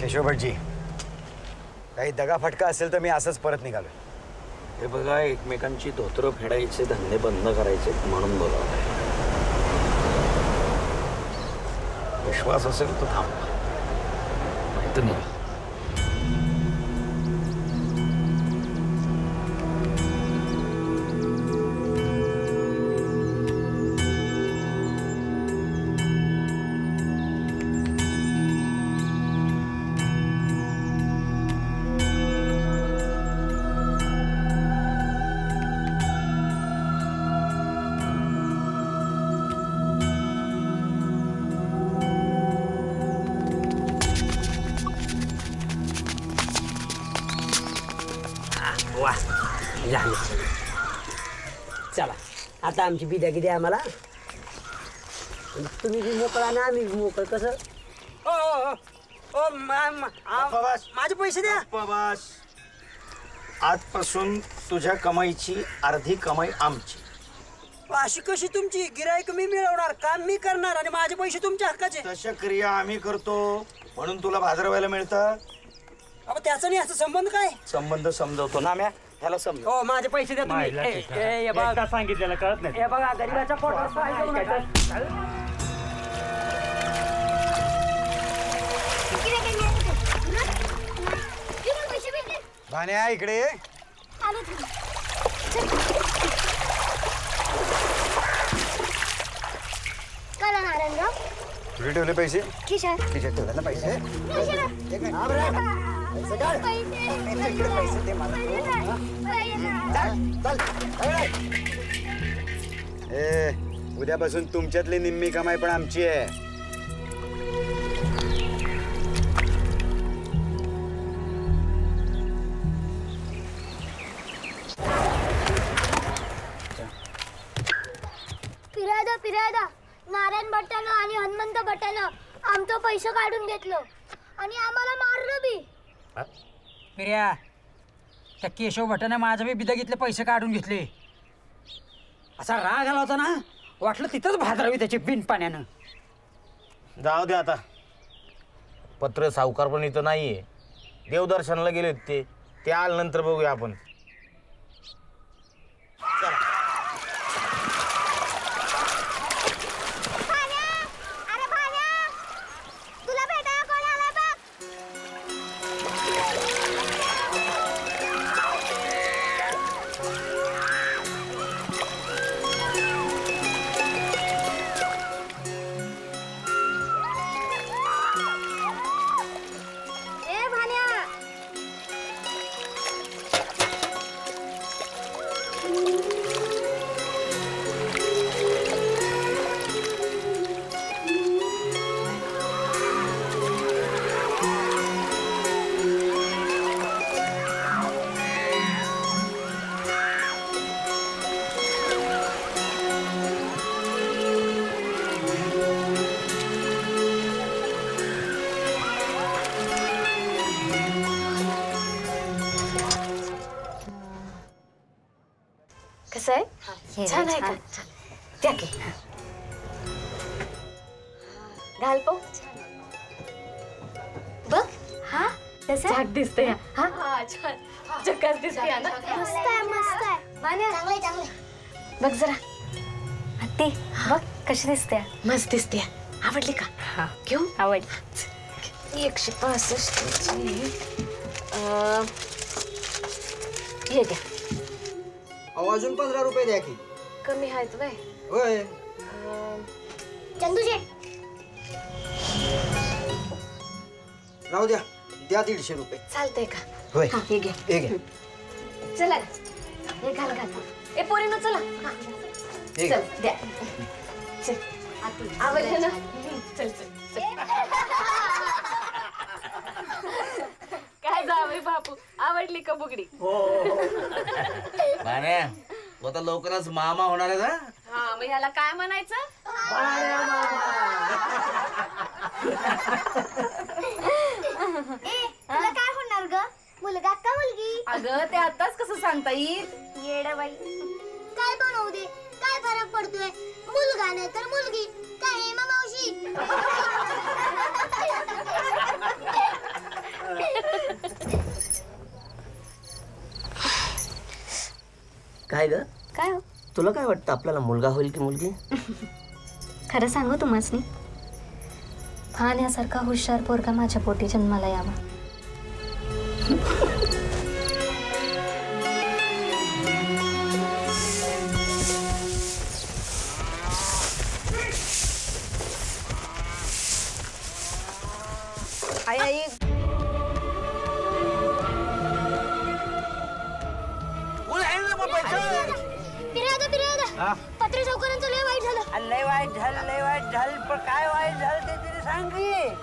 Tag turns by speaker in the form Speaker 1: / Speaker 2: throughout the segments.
Speaker 1: केशव भटजी, काही दगाफटका असेल तर मी असंच परत निघालो.
Speaker 2: हे बघा, एकमेकांची धोतरं फेडायचे धंदे बंद करायचे म्हणून बोलावलंय. विश्वास असेल तर थांब, माहिती नाही.
Speaker 3: चला आता आमची बिद्या किती आम्हाला, तुम्ही बी मोकळा ना आम्ही मोकळ. कसं माझे पैसे द्या.
Speaker 2: बस, आजपासून तुझ्या कमाईची अर्धी कमाई आमची.
Speaker 3: अशी कशी तुमची? गिराईक मी मिळवणार, काम मी करणार आणि माझे पैसे तुमच्या हक्काचे.
Speaker 2: तशा क्रिया आम्ही करतो म्हणून तुला भाजरवायला मिळतं.
Speaker 3: अबा त्याचा नाही असं संबंध काय?
Speaker 2: संबंध समजवतो ना म्या, त्याला समज.
Speaker 3: हो माझे पैसे द्या तुम्ही.
Speaker 4: सांगितलेलं कळत नाही.
Speaker 3: हे बघा गरीबाच्या पोटावर
Speaker 1: भाण्या इकडे. कुठे ठेवले पैसे? खिशात ठेवले ना पैसे. उद्यापासून तुमच्यातली निम्मी कमाई पण आमची आहे.
Speaker 5: फिरायदा नारायण भट्टानं आणि हनुमंत भट्टानं आमचं पैसे काढून घेतलं आणि आम्हाला मारलं बी.
Speaker 3: पिर्या, त्या केशव भट्टाने माझ्या बी बिदगीतले पैसे काढून घेतले. असा राग आला होता ना, वाटलं तिथंच भादरावी त्याचे बिन पाण्यानं.
Speaker 2: जाऊ दे आता. पत्र सावकार पण इथं नाहीये, देवदर्शनाला गेले ते आल्यानंतर बघूया आपण.
Speaker 5: कसं आहे? छान आहे का? त्या की घाल पाहू. बघ हा तसं दिसते. हा छान जगाच दिसते ना. मस्त आहे मस्त आहे. चांगले चांगले. बघ जरा हत्ती, बघ कशी दिसते. मस्त दिसते. आवडली का? हा घेऊ. आवडली. 165 हे द्या.
Speaker 3: अजून 15 रुपये द्या की.
Speaker 5: कमी आहेत वय.
Speaker 3: होय
Speaker 5: चंदू शेठ.
Speaker 3: राहू द्या, द्या 150 रुपये.
Speaker 5: चालतंय का?
Speaker 3: होय
Speaker 5: हे घे.
Speaker 3: हे घे.
Speaker 5: चला हे घाल घाल. ए पोरीनो चला. चल द्या. चल आवडलं ना? चल चल. काय जावई बापू, आवडली का बुगडी?
Speaker 2: हो. भाण्या, तू आता लवकरच मामा होणार आहे ना?
Speaker 5: हा, मग ह्याला काय म्हणायचं? तुला काय होणार ग? मुलगा का मुलगी?
Speaker 6: अगं ते आताच कसं सांगता येईल?
Speaker 5: येडबाई. काय पण होऊ दे, काय फरक पडतोय? मुलगा नाही तर मुलगी. काय हेमा मावशी?
Speaker 7: काय ग
Speaker 5: काय हो
Speaker 7: तुला काय वाटतं आपल्याला मुलगा होईल की मुलगी?
Speaker 5: खरं सांगू तुम्हासनी फान यासारखा हुशार पोरगा माझ्या पोटी जन्माला यावा.
Speaker 6: आई आई
Speaker 5: पत्र चौकारांचं लय वाईट झालं.
Speaker 3: लय वाईट झालं पण काय वाईट झालं ते तिने सांग की.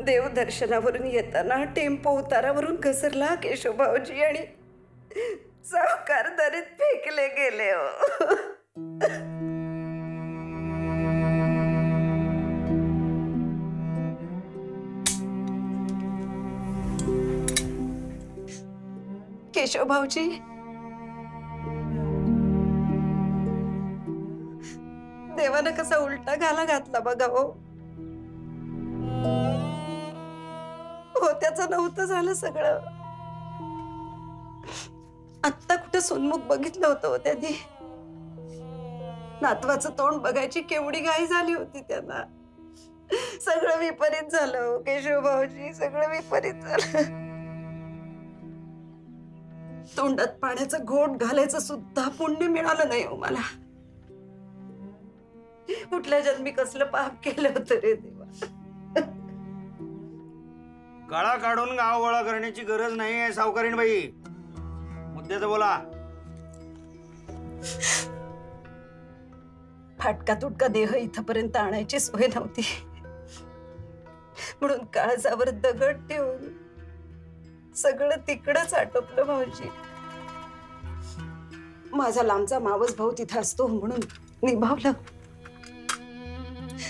Speaker 6: देवदर्शनावरून येताना टेम्पो उतारावरून घसरला केशवभाऊजी आणि सावकार दरीत फेकले गेले हो. केशवभाऊजी देवानं कसा उलटा घाला घातला बघा हो. त्याचं नव्हतं झालं सगळं. आत्ता कुठं सोनमुख बघितलं होतं हो त्यांनी. नातवाचं तोंड बघायची केवढी घाई झाली होती त्यांना. सगळं विपरीत झालं हो केशवभाऊजी, सगळं विपरीत झालं. तोंडात पाण्याचं घोट घालायचं सुद्धा पुण्य मिळालं नाही हो मला. कुठल्या जन्मी कसलं पाप केलं होतं रे देवा.
Speaker 2: गळा काढून गाव गोळा करण्याची गरज नाही आहे सावकारीण बाई. मुद्द्याचं बोला.
Speaker 6: फाटका तुटका देह इथपर्यंत आणायची सोय नव्हती म्हणून काळजावर दगड ठेवून सगळं तिकडच आटोपलं भाऊजी. माझा लांबचा मावस भाऊ तिथं असतो म्हणून निभावलं.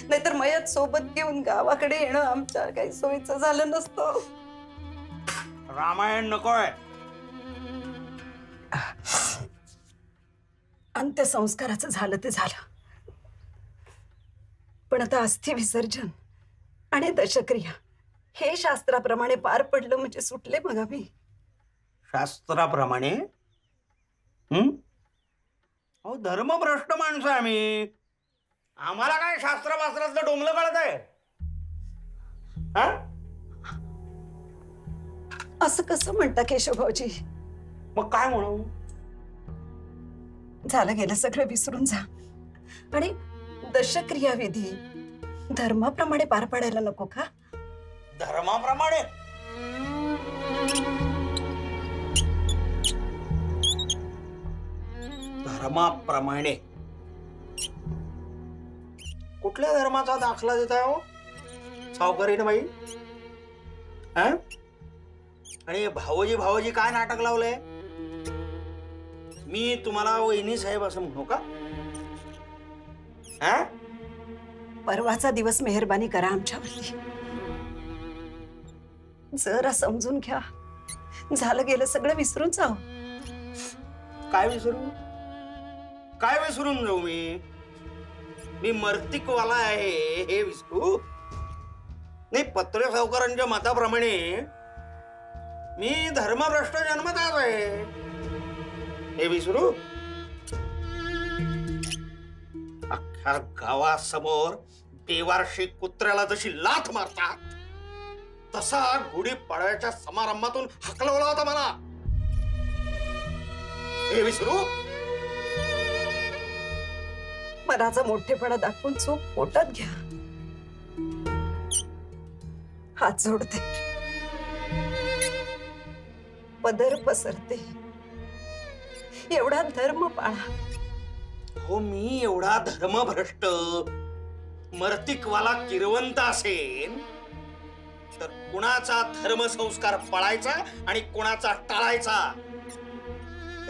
Speaker 6: नाहीतर मयत सोबत घेऊन गावाकडे येणं आमच्या काही सोयीचं झालं नसतं.
Speaker 2: रामायण नकोय.
Speaker 6: अंत्यसंस्काराचं झालं ते झालं, पण आता अस्थि विसर्जन आणि दशक्रिया हे शास्त्राप्रमाणे पार पडलं म्हणजे सुटले मग आम्ही.
Speaker 2: शास्त्राप्रमाणे? अहो धर्मभ्रष्ट माणसं आम्ही. आम्हाला काय शास्त्रापात्रातलं डोंगलं कळत आहे?
Speaker 6: असं कसं म्हणता केशवभाऊजी?
Speaker 2: मग काय म्हणू?
Speaker 6: झालं गेलं सगळं विसरून जा आणि दशक्रिया विधी धर्माप्रमाणे पार पाडायला नको का?
Speaker 2: धर्माप्रमाणे? धर्माप्रमाणे कुठल्या धर्माचा दाखला देताय हो सावकारीण बाई? आणि भावोजी भावोजी काय नाटक लावलंय? मी तुम्हाला वहिनी साहेब असं म्हणू का?
Speaker 6: परवाचा दिवस मेहरबानी करा आमच्यावरती. जरा समजून घ्या. झालं गेलं सगळं विसरून जाऊ.
Speaker 2: काय विसरू? काय विसरून जाऊ मी? मी मर्तिकवाला आहे हे विसरू? नाही, पत्रे सावकारांच्या मताप्रमाणे मी धर्मभ्रष्ट जन्मताच आहे हे विसरू? अख्ख्या गावासमोर बेवारशी कुत्र्याला जशी लाथ मारतात तसा गुढीपाडव्याच्या समारंभातून हकलवला होता मला हे विसरू?
Speaker 6: मनाचा मोठेपणा दाखवून चूक पोटात घ्या. हात जोडते, पदर पसरते. एवढा धर्म पाळा
Speaker 2: हो मी एवढा धर्मभ्रष्ट मर्तिकवाला किरवंत असेन तर कुणाचा धर्मसंस्कार पाळायचा आणि कुणाचा टाळायचा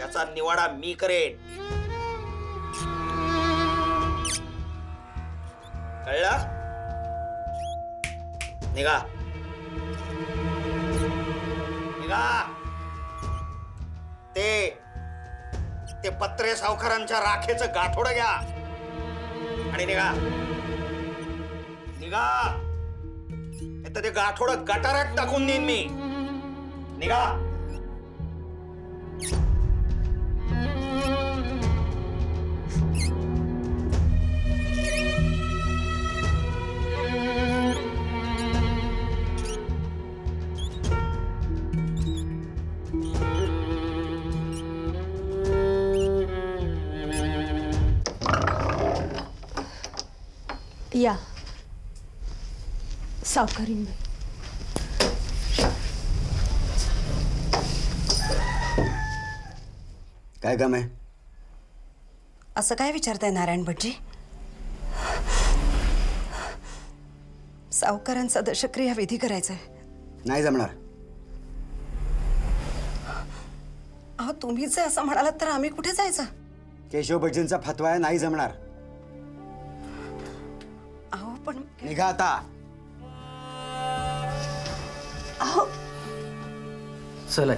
Speaker 2: याचा निवाडा मी करेन. कळला? निघा निघा. ते पत्रे सावकारांच्या राखेचं गाठोडं घ्या आणि निघा निघा. तर ते गाठोडं गटारात टाकून देईन मी. निघा.
Speaker 8: या सावकारींबाई.
Speaker 1: काय काम आहे?
Speaker 6: असं काय विचारताय नारायण भटजी? सावकारांचा दशक्रिया विधी करायचा आहे.
Speaker 1: नाही जमणार.
Speaker 6: अहो तुम्हीच जर असं म्हणालात तर आम्ही कुठे जायचं?
Speaker 1: केशव भटजींचा फतवा आहे, नाही जमणार.
Speaker 6: अहो पण
Speaker 1: निघा आता.
Speaker 6: अहो
Speaker 7: चला